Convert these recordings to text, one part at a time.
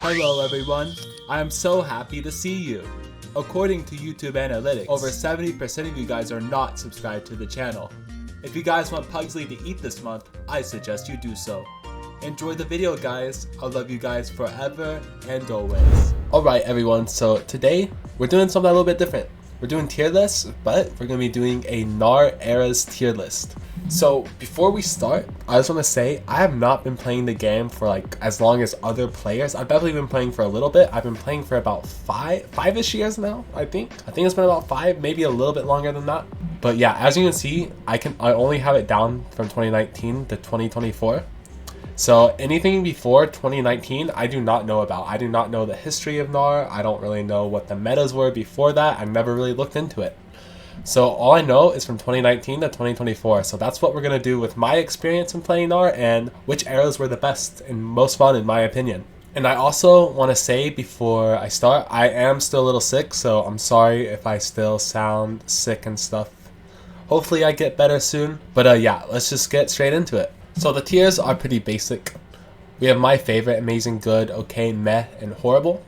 Hello everyone, I am so happy to see you. According to YouTube Analytics, over 70% of you guys are not subscribed to the channel. If you guys want Pugsley to eat this month, I suggest you do so. Enjoy the video guys, I love you guys forever and always. Alright everyone, so today we're doing something a little bit different. We're doing tier lists, but we're going to be doing a Gnar Era's tier list. So before we start, I just want to say I have not been playing the game for like as long as other players. I've definitely been playing for a little bit. I've been playing for about five-ish years now, I think it's been about 5, maybe a little bit longer than that. But yeah, as you can see, I only have it down from 2019 to 2024. So anything before 2019, I do not know about. I do not know the history of Gnar. I don't really know what the metas were before that. I've never really looked into it. So all I know is from 2019 to 2024. So that's what we're going to do with my experience in playing Gnar and which eras were the best and most fun in my opinion. And I also want to say before I start, I am still a little sick. So I'm sorry if I still sound sick and stuff. Hopefully I get better soon. But yeah, let's just get straight into it. So the tiers are pretty basic. We have my favorite, amazing, good, okay, meh, and horrible.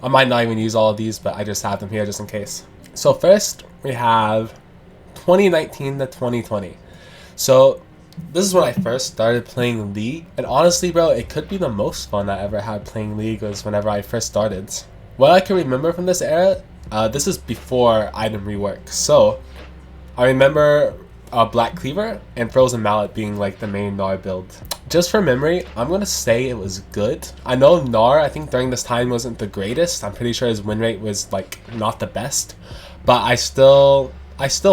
I might not even use all of these, but I just have them here just in case. So first, we have 2019 to 2020. So this is when I first started playing League. And honestly, bro, it could be the most fun I ever had playing League was whenever I first started. What I can remember from this era, this is before item rework. So I remember Black Cleaver and Frozen Mallet being like the main Gnar build. Just for memory, I'm gonna say it was good. I know Gnar, I think during this time wasn't the greatest. I'm pretty sure his win rate was like not the best. But I still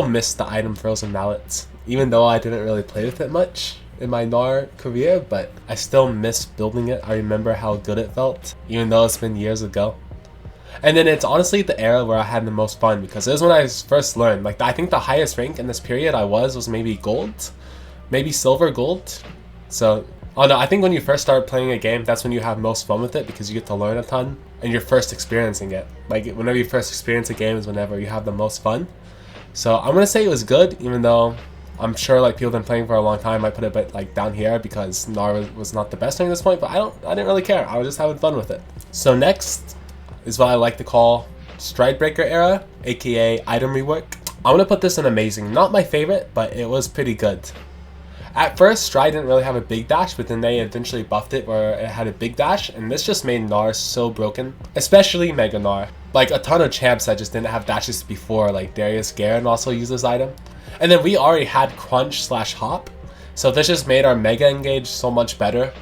miss the item Frozen Mallets. Even though I didn't really play with it much in my Gnar career, but I still miss building it. I remember how good it felt, even though it's been years ago. And then it's honestly the era where I had the most fun because it was when I first learned. Like I think the highest rank in this period I was maybe gold, maybe silver, gold. So, oh no, I think when you first start playing a game, that's when you have most fun with it because you get to learn a ton and you're first experiencing it. Like whenever you first experience a game is whenever you have the most fun. So I'm gonna say it was good, even though I'm sure like people have been playing for a long time. I put it but like down here because Gnar was not the best during this point, but I didn't really care. I was just having fun with it. So next is what I like to call Hullbreaker era, aka item rework. I'm gonna put this in amazing. Not my favorite, but it was pretty good. At first, Stride didn't really have a big dash, but then they eventually buffed it where it had a big dash, and this just made Gnar so broken, especially Mega Gnar. Like a ton of champs that just didn't have dashes before, like Darius Garen also used this item. And then we already had Crunch / Hop, so this just made our Mega Engage so much better.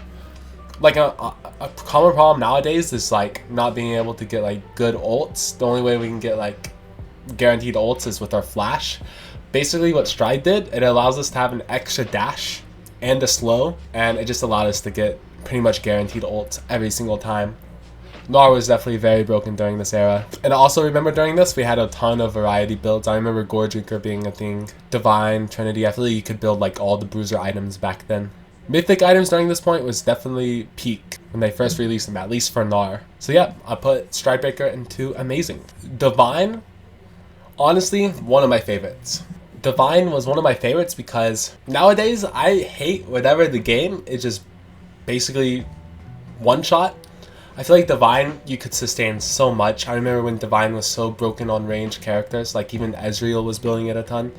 Like a common problem nowadays is like not being able to get like good ults. The only way we can get like guaranteed ults is with our flash. Basically what Stride did, it allows us to have an extra dash and a slow, and it just allowed us to get pretty much guaranteed ults every single time. Gnar was definitely very broken during this era. And I also remember during this we had a ton of variety builds. I remember Hullbreaker being a thing, Divine, Trinity. I feel like you could build like all the bruiser items back then. Mythic items during this point was definitely peak when they first released them, at least for Gnar. So yeah, I put Hullbreaker into amazing. Divine, honestly, one of my favorites. Divine was one of my favorites because nowadays I hate whenever the game is just basically one shot. I feel like Divine, you could sustain so much. I remember when Divine was so broken on range characters, like even Ezreal was building it a ton.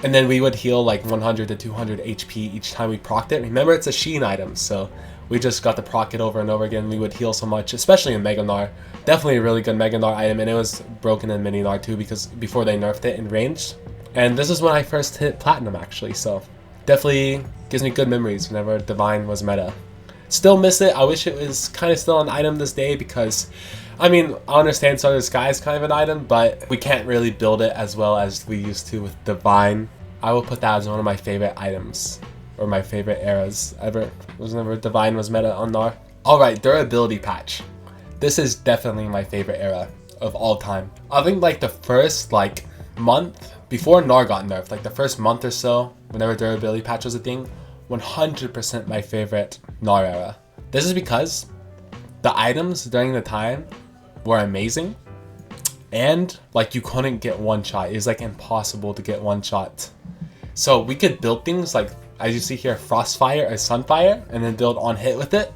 And then we would heal like 100 to 200 HP each time we procced it. Remember, it's a Sheen item, so we just got to proc it over and over again. We would heal so much, especially in Mega Gnar. Definitely a really good Mega Gnar item, and it was broken in Mini Gnar too because before they nerfed it in ranged. And this is when I first hit Platinum actually, so definitely gives me good memories whenever Divine was meta. Still miss it. I wish it was kind of still an item this day because, I mean, I understand Sword of the Sky is kind of an item, but we can't really build it as well as we used to with Divine. I will put that as one of my favorite items, or my favorite eras ever, was whenever Divine was meta on Gnar. Alright, durability patch. This is definitely my favorite era of all time. I think like the first like month, before Gnar got nerfed, like the first month or so, whenever durability patch was a thing, 100% my favorite Gnar era. This is because the items during the time were amazing, and like you couldn't get one shot. It was like impossible to get one shot. So we could build things like, as you see here, Frostfire or Sunfire, and then build on hit with it.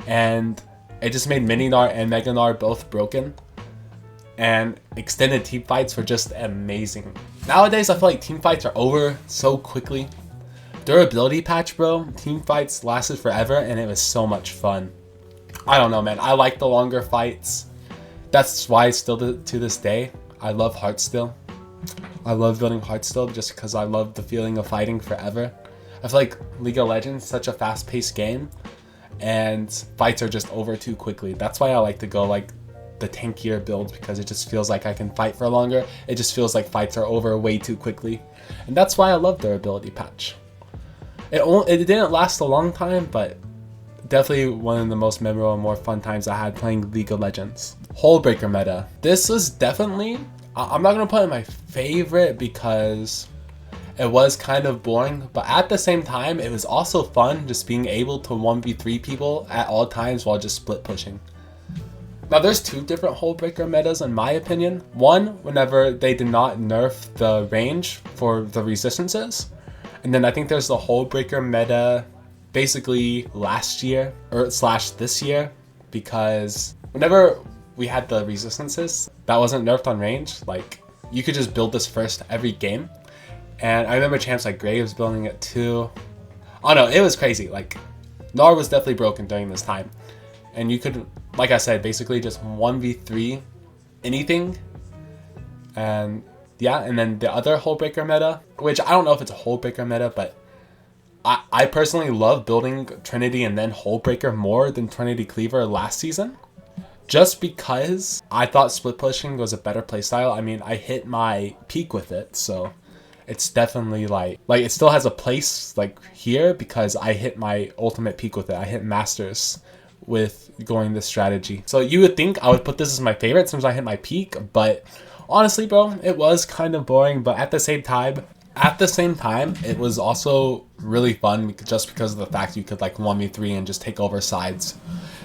And It just made Mini Gnar and Mega Gnar both broken. And extended team fights were just amazing. Nowadays, I feel like team fights are over so quickly. Durability patch, bro. Team fights lasted forever and it was so much fun. I don't know, man. I like the longer fights. That's why still to this day, I love Hearthstone. I love building Hearthstone just because I love the feeling of fighting forever. I feel like League of Legends is such a fast-paced game and fights are just over too quickly. That's why I like to go like the tankier builds, because it just feels like I can fight for longer. It just feels like fights are over way too quickly. And that's why I love durability patch. It didn't last a long time, but definitely one of the most memorable and more fun times I had playing League of Legends. Hullbreaker meta. This was definitely, I'm not going to put it in my favorite because it was kind of boring, but at the same time, it was also fun just being able to 1v3 people at all times while just split pushing. Now there's two different Hullbreaker metas in my opinion. One, whenever they did not nerf the range for the resistances. And then I think there's the Hullbreaker meta basically last year or slash this year, because whenever we had the resistances that wasn't nerfed on range, like you could just build this first every game. And I remember champs like Graves building it too. Oh no, it was crazy. Like Gnar was definitely broken during this time. And you could, like I said, basically just 1v3 anything. And yeah, and then the other Hullbreaker meta, which I don't know if it's a Hullbreaker meta, but I personally love building Trinity and then Hullbreaker more than Trinity Cleaver last season. Just because I thought split pushing was a better playstyle. I mean, I hit my peak with it, so it's definitely like it still has a place like here because I hit my ultimate peak with it. I hit Masters with going this strategy. So you would think I would put this as my favorite since I hit my peak, but honestly, bro, it was kind of boring. But at the same time, it was also really fun just because of the fact you could like 1v3 and just take over sides.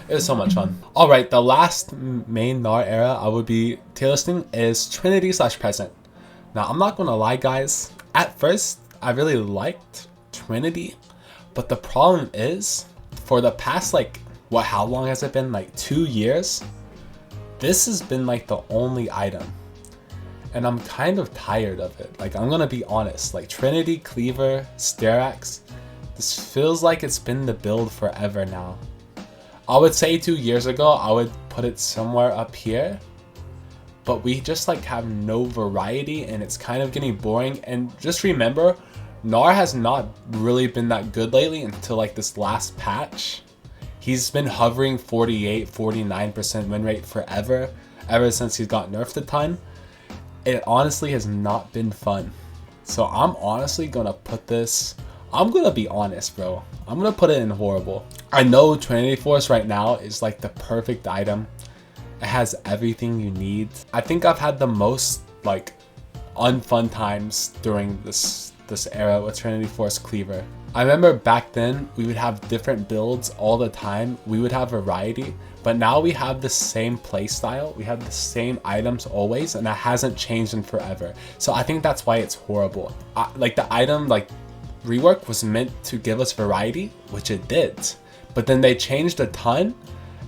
It was so much fun. All right, the last main Gnar era I would be tier listing is Trinity/Present. Now, I'm not gonna lie, guys. At first, I really liked Trinity, but the problem is, for the past how long has it been? Like 2 years? This has been like the only item. And I'm kind of tired of it. Like, I'm gonna be honest. Like, Trinity, Cleaver, Sterax, this feels like it's been the build forever now. I would say 2 years ago, I would put it somewhere up here. But we just like have no variety and it's kind of getting boring. And just remember, Gnar has not really been that good lately until like this last patch. He's been hovering 48-49% win rate forever, ever since he's got nerfed a ton. It honestly has not been fun. So I'm honestly gonna put this, I'm gonna be honest, bro. I'm gonna put it in horrible. I know Trinity Force right now is like the perfect item. It has everything you need. I think I've had the most like unfun times during this era with Trinity Force Cleaver. I remember back then we would have different builds all the time. We would have variety, but now we have the same playstyle. We have the same items always, and that hasn't changed in forever. So I think that's why it's horrible. Like the item like Rework was meant to give us variety, which it did, but then they changed a ton.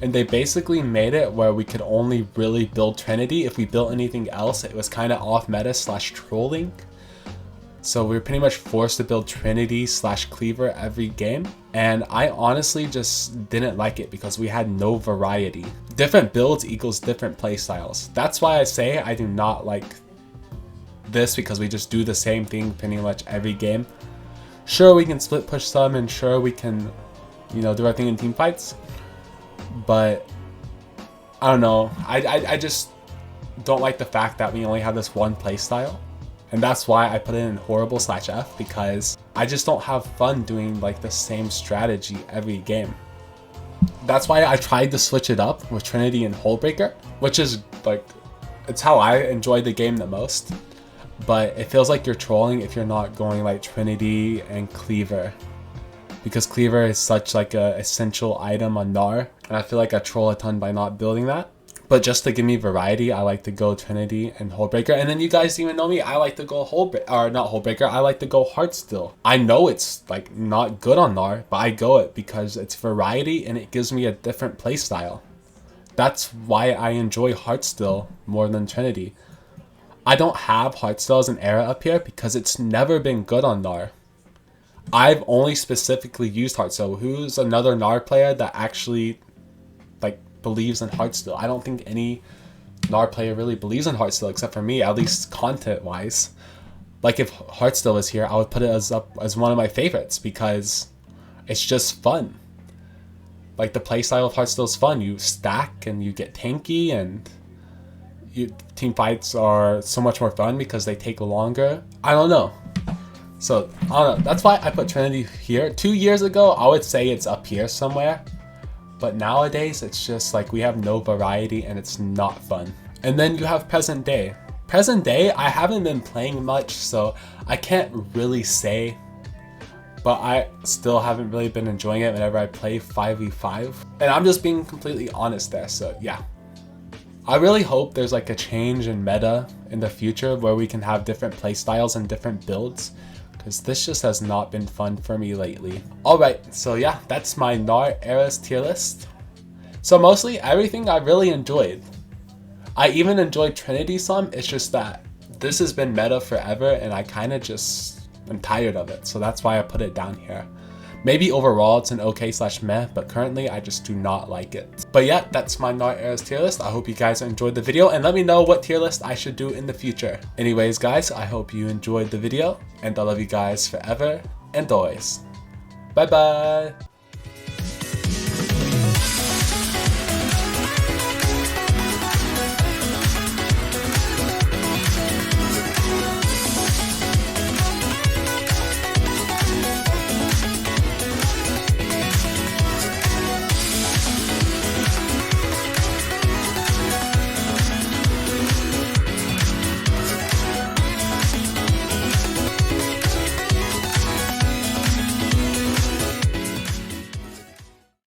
And they basically made it where we could only really build Trinity. If we built anything else, it was kind of off meta / trolling. So we were pretty much forced to build Trinity / Cleaver every game. And I honestly just didn't like it because we had no variety. Different builds equals different playstyles. That's why I say I do not like this, because we just do the same thing pretty much every game. Sure, we can split push some, and sure we can, do our thing in team fights. But I don't know, I just don't like the fact that we only have this one playstyle, and that's why I put it in horrible /F, because I just don't have fun doing like the same strategy every game. That's why I tried to switch it up with Trinity and Hullbreaker, which is like, it's how I enjoy the game the most. But it feels like you're trolling if you're not going like Trinity and Cleaver, because Cleaver is such like a essential item on Gnar, and I feel like I troll a ton by not building that. But just to give me variety, I like to go Trinity and Hullbreaker. And then you guys even know me, I like to go I like to go Heartstone. I know it's like not good on Gnar, but I go it because it's variety and it gives me a different playstyle. That's why I enjoy Heartsteel more than Trinity. I don't have Heartsteel as an era up here because it's never been good on Gnar. I've only specifically used Heartsteel. Who's another Gnar player that actually like believes in Heartsteel? I don't think any Gnar player really believes in Heartsteel except for me, at least content wise. Like if Heartsteel was here, I would put it as one of my favorites because it's just fun. Like the playstyle of Heartsteel is fun. You stack and you get tanky, and team fights are so much more fun because they take longer. I don't know. So, I don't know. That's why I put Trinity here. 2 years ago, I would say it's up here somewhere. But nowadays, it's just like we have no variety and it's not fun. And then you have present day. Present day, I haven't been playing much, so I can't really say. But I still haven't really been enjoying it whenever I play 5v5. And I'm just being completely honest there, so yeah. I really hope there's like a change in meta in the future where we can have different playstyles and different builds, because this just has not been fun for me lately. Alright, so yeah, that's my Gnar eras tier list. So mostly everything I really enjoyed. I even enjoyed Trinity some, it's just that this has been meta forever and I kind of just am tired of it, so that's why I put it down here. Maybe overall it's an okay/meh, but currently I just do not like it. But yeah, that's my Gnar eras tier list. I hope you guys enjoyed the video and let me know what tier list I should do in the future. Anyways guys, I hope you enjoyed the video and I love you guys forever and always. Bye bye!